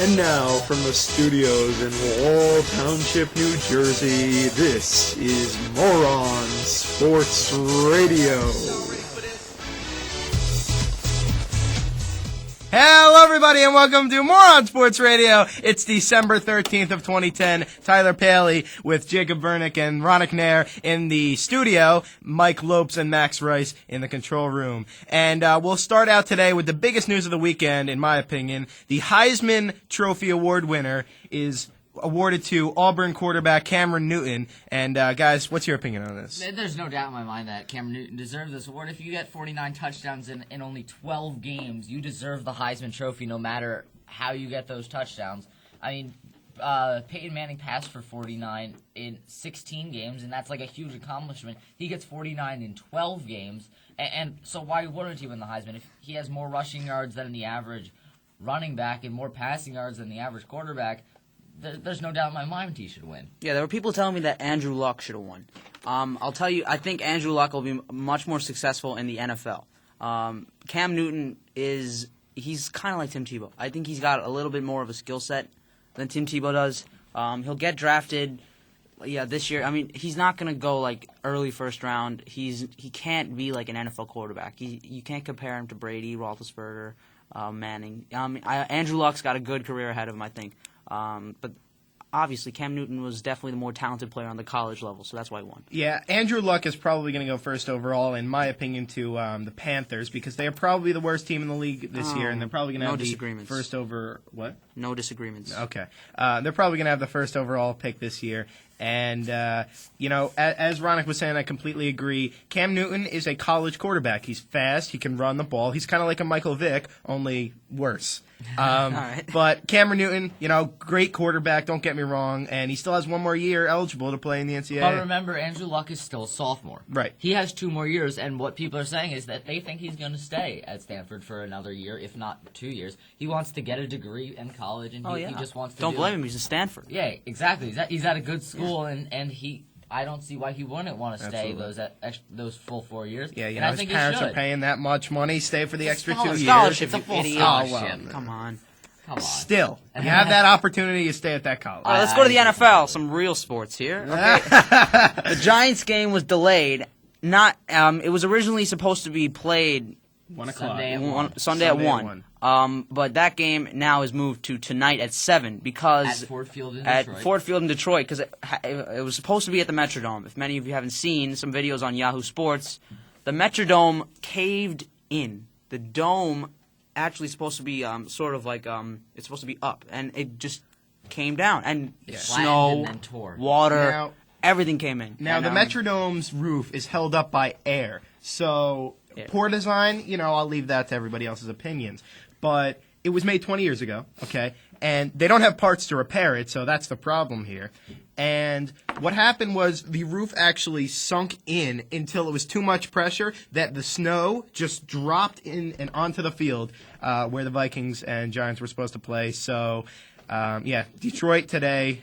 And now, from the studios in Wall Township, New Jersey, this is Moron Sports Radio. Hello, everybody, and welcome to Moron Sports Radio. It's December 13th of 2010. Tyler Paley with Jacob Vernick and Ronick Nair in the studio. Mike Lopes and Max Rice in the control room. And we'll start out today with the biggest news of the weekend, in my opinion. The Heisman Trophy Award winner is awarded to Auburn quarterback Cameron Newton. And, guys, what's your opinion on this? There's no doubt in my mind that Cameron Newton deserves this award. If you get 49 touchdowns in only 12 games, you deserve the Heisman Trophy no matter how you get those touchdowns. I mean, Peyton Manning passed for 49 in 16 games, and that's like a huge accomplishment. He gets 49 in 12 games, and so why wouldn't he win the Heisman? If he has more rushing yards than the average running back and more passing yards than the average quarterback, there's no doubt in my mind he should win. Yeah, there were people telling me that Andrew Luck should have won. I'll tell you, I think Andrew Luck will be much more successful in the NFL. Cam Newton he's kind of like Tim Tebow. I think he's got a little bit more of a skill set than Tim Tebow does. He'll get drafted, this year. I mean, he's not going to go like early first round. He can't be like an NFL quarterback. You can't compare him to Brady, Roethlisberger, Manning. Andrew Luck's got a good career ahead of him, I think. But obviously, Cam Newton was definitely the more talented player on the college level, so that's why he won. Yeah, Andrew Luck is probably going to go first overall, in my opinion, to the Panthers, because they are probably the worst team in the league this year, and they're probably going to have the first over... What? No disagreements. Okay. They're probably going to have the first overall pick this year. And, as Ronick was saying, I completely agree. Cam Newton is a college quarterback. He's fast. He can run the ball. He's kind of like a Michael Vick, only worse. Right. But Cameron Newton, great quarterback, don't get me wrong, and he still has one more year eligible to play in the NCAA. But remember, Andrew Luck is still a sophomore. Right. He has 2 more years, and what people are saying is that they think he's going to stay at Stanford for another year, if not 2 years. He wants to get a degree in college, and he just wants to Don't blame him, he's at Stanford. Yeah, exactly. He's at a good school, and I don't see why he wouldn't want to stay those full 4 years. Yeah, and I his think parents he should. are paying that much money, stay for the extra 2 years. Scholarship, It's a full idiot. scholarship. Come on. Still, you have that opportunity, you stay at that college. All right, let's go to the NFL. Some real sports here. Okay. The Giants game was delayed. It was originally supposed to be played 1 o'clock. Sunday at 1. But that game now is moved to tonight at 7 because at Ford Field in Detroit, because it was supposed to be at the Metrodome. If many of you haven't seen some videos on Yahoo Sports, the Metrodome caved in. The dome actually supposed to be it's supposed to be up, and it just came down, and snow, and tore. water, everything came in. Now, the Metrodome's roof is held up by air, so poor design, I'll leave that to everybody else's opinions. But it was made 20 years ago, okay? And they don't have parts to repair it, so that's the problem here. And what happened was the roof actually sunk in until it was too much pressure that the snow just dropped in and onto the field where the Vikings and Giants were supposed to play. So, Detroit today,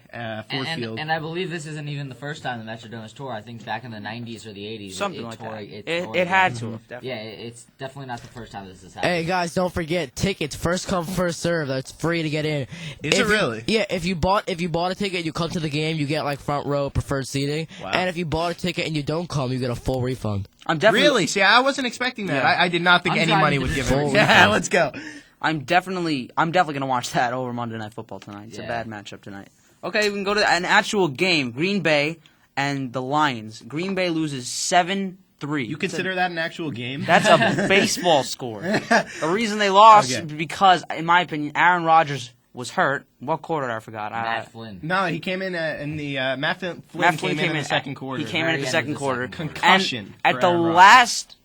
Ford Field. And I believe this isn't even the first time the Metrodome has tore. I think back in the 90s or the 80s. Something like that. It had to have, definitely. Yeah, it's definitely not the first time this has happened. Hey, guys, don't forget, tickets, first come, first serve. That's free to get in. Is it really? Yeah, if you bought a ticket, you come to the game, you get, front row preferred seating. Wow. And if you bought a ticket and you don't come, you get a full refund. Really? See, I wasn't expecting that. Yeah. I did not think any money would give it. Yeah, let's go. I'm definitely going to watch that over Monday Night Football tonight. It's a bad matchup tonight. Okay, we can go to an actual game. Green Bay and the Lions. Green Bay loses 7-3. You consider that an actual game? That's a baseball score. The reason they lost is because, in my opinion, Aaron Rodgers was hurt. What quarter? I forgot. Matt Flynn. No, he came in the Matt Flynn came in the second quarter. He came in at the second quarter. Concussion. And at the last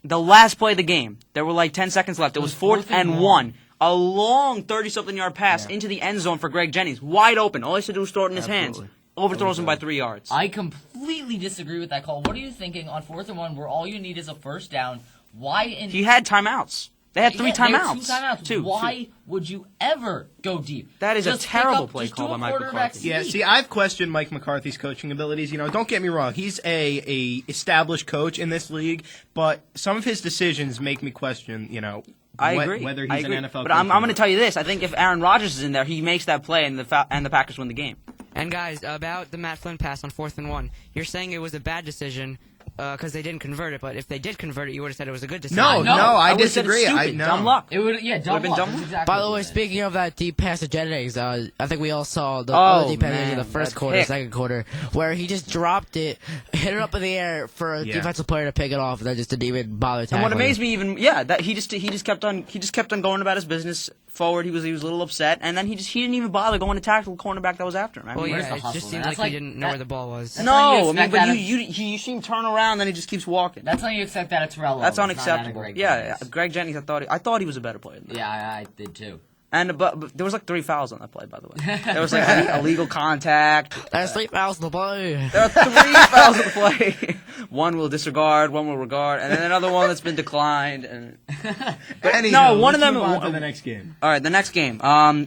play of the game, there were 10 seconds left. It was 4th and 1. A long 30-something-yard pass into the end zone for Greg Jennings. Wide open. All he has to do is throw it in his hands. Overthrows him by 3 yards. I completely disagree with that call. What are you thinking on 4th and 1 where all you need is a first down? He had timeouts. They had 3 timeouts. 2 timeouts. Why would you ever go deep? That is a terrible play call by Mike McCarthy. Yeah, see, I've questioned Mike McCarthy's coaching abilities. Don't get me wrong. He's a established coach in this league, but some of his decisions make me question, I agree. Whether he's I agree. an NFL but coach I'm or going to not. tell you this. I think if Aaron Rodgers is in there, he makes that play and the Packers win the game. And guys, about the Matt Flynn pass on 4th and 1, you're saying it was a bad decision because they didn't convert it, but if they did convert it, you would have said it was a good decision. No, I would've said it's disagree. stupid. No. Dumb luck. It would, yeah, dumb been luck. dumb That's luck. exactly By the what way, it is. speaking of that deep pass to Jennings, I think we all saw the Oh, other deep pass in man, the first that quarter, pick. second quarter, where he just dropped it, hit it up in the air for a Yeah. defensive player to pick it off, and then just didn't even bother And tackling. what amazed me even, that he just kept on going about his business forward. He was a little upset, and then he didn't even bother going to tackle the cornerback that was after him. I Well, mean, Where's yeah, the it hustle, just man? seemed That's like he like- didn't know that- where the ball was. That's how you no, I mean, expect but that you see him turn around, then he just keeps walking. That's how you expect that it's relevant. That's It's not unacceptable. that a great Yeah, game. Greg Jennings, I thought he was a better player than that. Yeah, I did too. And but there was like 3 fouls on that play, by the way. There was like illegal contact. That's 3 fouls in the play. There are 3 fouls on the play. One will disregard, one will regard, and then another one that's been declined. And Anywho, no, one let's of them. move on to the next game. All right, the next game.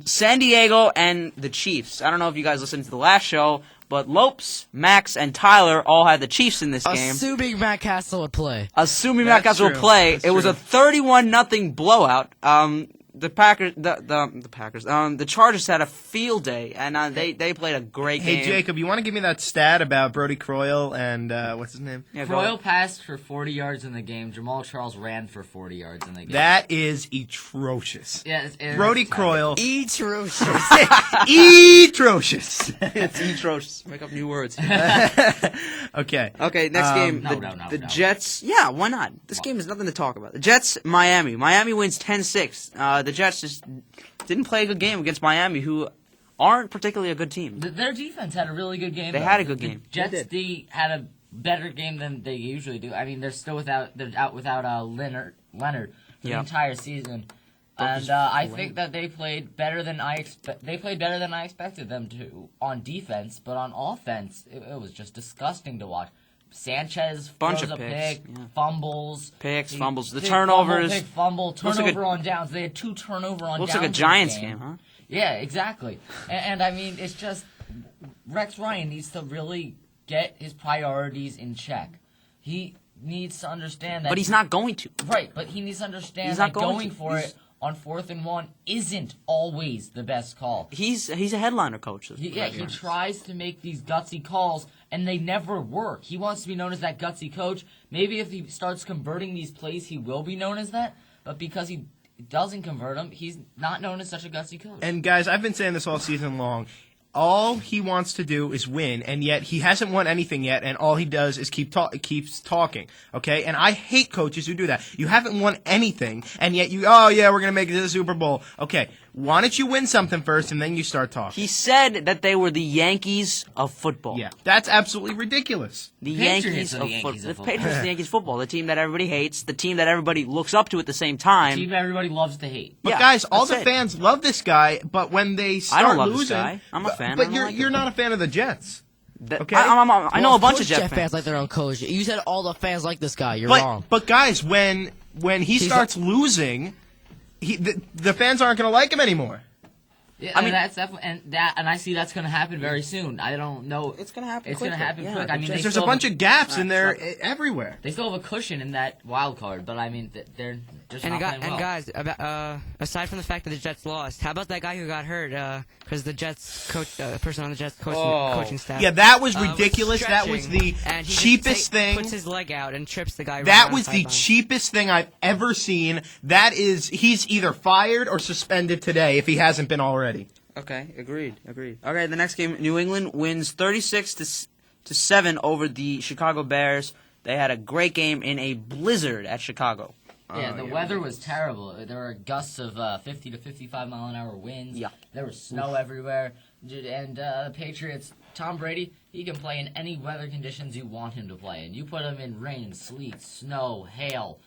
San Diego and the Chiefs. I don't know if you guys listened to the last show, but Lopes, Max, and Tyler all had the Chiefs in this game. Assuming Matt Castle would play. Assuming That's Matt Castle will true. play, That's it was true. a 31-0 blowout. The Chargers had a field day, and they played a great Hey, game. Jacob, you want to give me that stat about Brody Croyle and what's his name? Yeah, go Croyle ahead. passed for 40 yards in the game. Jamal Charles ran for 40 yards in the game. That is atrocious. yeah, Brody it's Croyle. Atrocious. Atrocious. It's atrocious. Make up new words. Okay. Okay, next game. no, The, no, the no. Jets. Yeah, why not? This game is nothing to talk about. The Jets, Miami. Miami wins 10-6. The Jets just didn't play a good game against Miami, who aren't particularly a good team. Their defense had a really good game. They though. had a good The game. Jets They did. D had a better game than they usually do. I mean, they're out without Leonard for the Yeah. entire season. And I think that they played better than I expected them to on defense, but on offense, it was just disgusting to watch. Sanchez Bunch throws of a picks, pick, yeah. fumbles, Fumbles. The pick, turnovers. fumble, Looks like turnover a- on downs. They had 2 turnover on Looks downs. like a in this Giants game, huh? Yeah, exactly. And I mean, it's just Rex Ryan needs to really get his priorities in check. He needs to understand that. But he's not going to. Right, but he needs to understand He's that not going going to. for He's- it on 4th and 1 isn't always the best call. He's a headliner coach. He tries to make these gutsy calls, and they never work. He wants to be known as that gutsy coach. Maybe if he starts converting these plays, he will be known as that. But because he doesn't convert them, he's not known as such a gutsy coach. And guys, I've been saying this all season long. All he wants to do is win, and yet he hasn't won anything yet, and all he does is keeps talking, okay? And I hate coaches who do that. You haven't won anything, and yet we're going to make it to the Super Bowl. Okay, why don't you win something first, and then you start talking? He said that they were the Yankees of football. Yeah, that's absolutely ridiculous. The Patriots Yankees are of the Yankees football. of The football. Patriots are the Yankees of football. The team that everybody hates. The team that everybody looks up to at the same time. Team everybody loves to hate. But Yeah, guys, all that's the it. fans love this guy, but when they start I don't love losing, this guy. I'm a fan. I But don't you're like you're him. not a fan of the Jets. Okay. I know Well, a bunch of course Jet fans. like their own coach. You said all the fans like this guy. You're wrong. But guys, when he starts losing, the fans aren't going to like him anymore. Yeah, I mean- that's definitely, and I see that's going to happen very soon. I don't know. It's gonna happen. It's going to quickly. happen Yeah, quick. I mean, There's they a still bunch have, of gaps in there everywhere. they still have a cushion in that wild card, but I mean, they're just And, not playing well. guys, aside from the fact that the Jets lost, how about that guy who got hurt? Because the Jets person on the Jets coaching staff. Yeah, that was was ridiculous. That was the stretching, and he just cheapest thing. Puts his leg out and trips the guy. That right was on the sideline. cheapest thing I've ever seen. He's either fired or suspended today if he hasn't been already. Okay, agreed. Okay, the next game, New England wins 36-7 over the Chicago Bears. They had a great game in a blizzard at Chicago. Yeah, the weather was terrible. There were gusts of 50 to 55 mile an hour winds. Yeah. There was snow everywhere. And the Patriots, Tom Brady, he can play in any weather conditions you want him to play in. You put him in rain, sleet, snow, hail,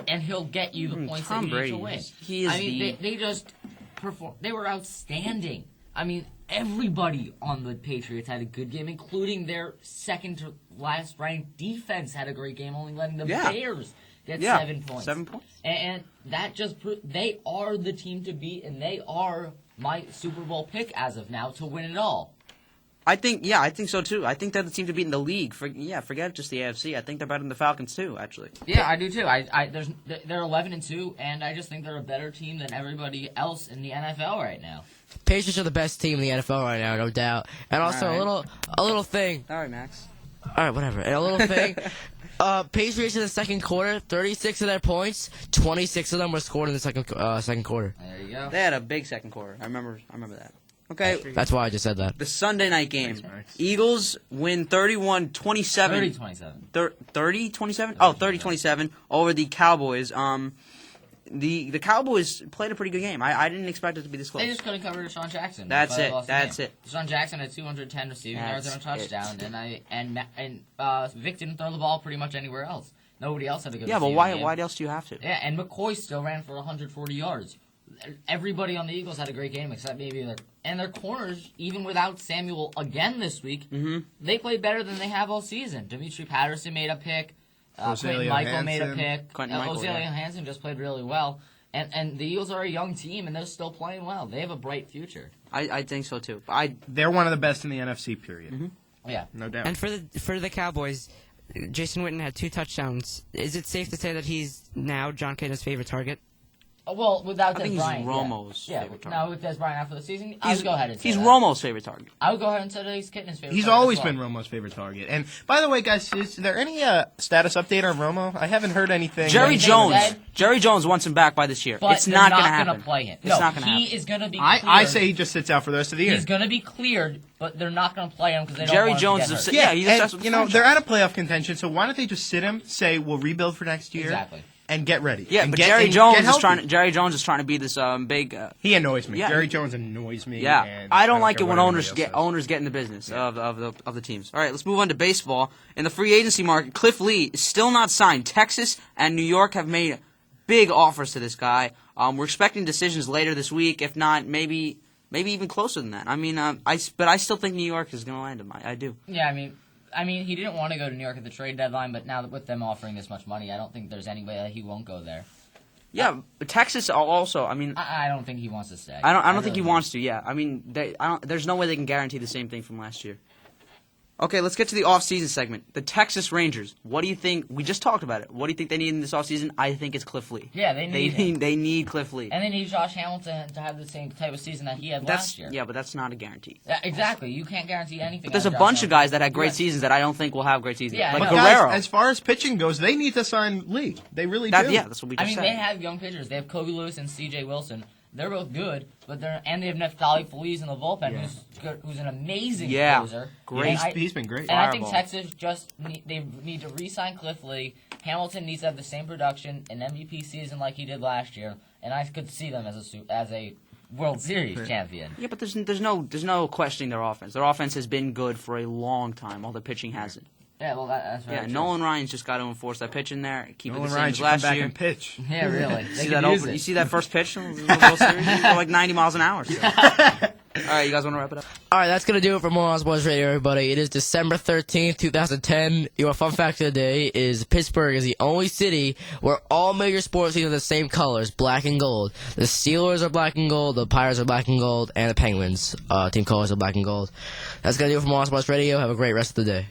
and he'll get you the points Tom that you Brady, need to win. he is I mean, the- they just performed. They were outstanding. I mean, everybody on the Patriots had a good game, including their second to last ranked defense had a great game, only letting the Yeah. Bears get Yeah, 7 points. 7 points. And that just they are the team to beat, and they are my Super Bowl pick as of now to win it all. I think so too. I think they're the team to beat in the league. Forget just the AFC. I think they're better than the Falcons too, actually. Yeah, I do too. They're 11-2, and I just think they're a better team than everybody else in the NFL right now. Patriots are the best team in the NFL right now, no doubt. And also a little thing. All right, Max. All right, whatever. And a little thing. Patriots in the second quarter, 36 of their points, 26 of them were scored in the second quarter. There you go. They had a big second quarter. I remember that. Okay. That's why I just said that. The Sunday night game. Thanks, Eagles win 31-27. 30-27. 30-27? Oh, 30-27 over the Cowboys. The Cowboys played a pretty good game. I didn't expect it to be this close. They just couldn't cover Deshaun Jackson. That's it. Deshaun Jackson had 210 receiving yards and a touchdown, and Vic didn't throw the ball pretty much anywhere else. Nobody else had a good. Yeah, but why else do you have to? Yeah, and McCoy still ran for 140 yards. Everybody on the Eagles had a great game except maybe their corners, even without Samuel again this week, they played better than they have all season. Demetri Patterson made a pick. Clayton Michael made a pick. Ozalea Hansen just played really well. And the Eagles are a young team, and they're still playing well. They have a bright future. I think so, too. They're one of the best in the NFC, period. Mm-hmm. Yeah. No doubt. And for the Cowboys, Jason Witten had 2 touchdowns. Is it safe to say that he's now John Kitna's favorite target? Well, without Des I think Bryant, he's Romo's favorite target. Now with Des Bryant out for the season, I would go ahead and say he's that. Romo's favorite target. I would go ahead and say that he's Kitna's favorite He's target always as well. been Romo's favorite target. And by the way, guys, is there any status update on Romo? I haven't heard anything. Jerry Jones. Jones wants him back by this year. But It's not going to they're happen. not going to play him. It's not going to he happen. is going to be cleared. I say he just sits out for the rest of the year. He's going to be cleared, but they're not going to play him because they don't Jerry want Jones him is to get hurt. he's and, obsessed with the franchise. they're out of playoff contention, so why don't they just sit him, say we'll rebuild for next year, Exactly. and get ready. Yeah, and but get Jerry Jones is trying to be this big. He annoys me. Yeah. Jerry Jones annoys me. Yeah, and I don't like care it when what owners anybody else owners get in the business of the teams. All right, let's move on to baseball. In the free agency market, Cliff Lee is still not signed. Texas and New York have made big offers to this guy. We're expecting decisions later this week. If not, maybe even closer than that. I mean, but I still think New York is going to land him. I do. Yeah, I mean, he didn't want to go to New York at the trade deadline, but now that with them offering this much money, I don't think there's any way that he won't go there. Yeah, but Texas also. I mean, I don't think he wants to stay. I don't think really he wants to. Yeah, I mean, there's no way they can guarantee the same thing from last year. Okay, let's get to the off-season segment. The Texas Rangers. What do you think? We just talked about it. What do you think they need in this off-season? I think it's Cliff Lee. Yeah, they need Cliff Lee. And they need Josh Hamilton to have the same type of season that he had last year. Yeah, but that's not a guarantee. Yeah, exactly. You can't guarantee anything. But there's a bunch of guys that had great seasons that I don't think will have great seasons. Yeah, like but Guerrero. Guys, as far as pitching goes, they need to sign Lee. They really do. Yeah, that's what we just said. they have young pitchers. They have Kobe Lewis and C.J. Wilson. They're both good, but they have Neftali Feliz in the bullpen, who's an amazing closer. Great. He's been great. And I think Texas they need to re-sign Cliff Lee. Hamilton needs to have the same production, an MVP season like he did last year, and I could see them as a World Series champion. Yeah, but there's no questioning their offense. Their offense has been good for a long time, although pitching hasn't. Yeah, well, that's right. Yeah, Nolan Ryan's just got to enforce that pitch in there, keep Nolan it the same Ryan as should come last back year. and pitch. Yeah, really. You see that first pitch in the World Series? He go like 90 miles an hour. So. All right, you guys want to wrap it up? All right, that's going to do it for Moron Sports Radio, everybody. It is December 13th, 2010. Your fun fact of the day is Pittsburgh is the only city where all major sports teams are the same colors, black and gold. The Steelers are black and gold, the Pirates are black and gold, and the Penguins team colors are black and gold. That's going to do it for Moron Sports Radio. Have a great rest of the day.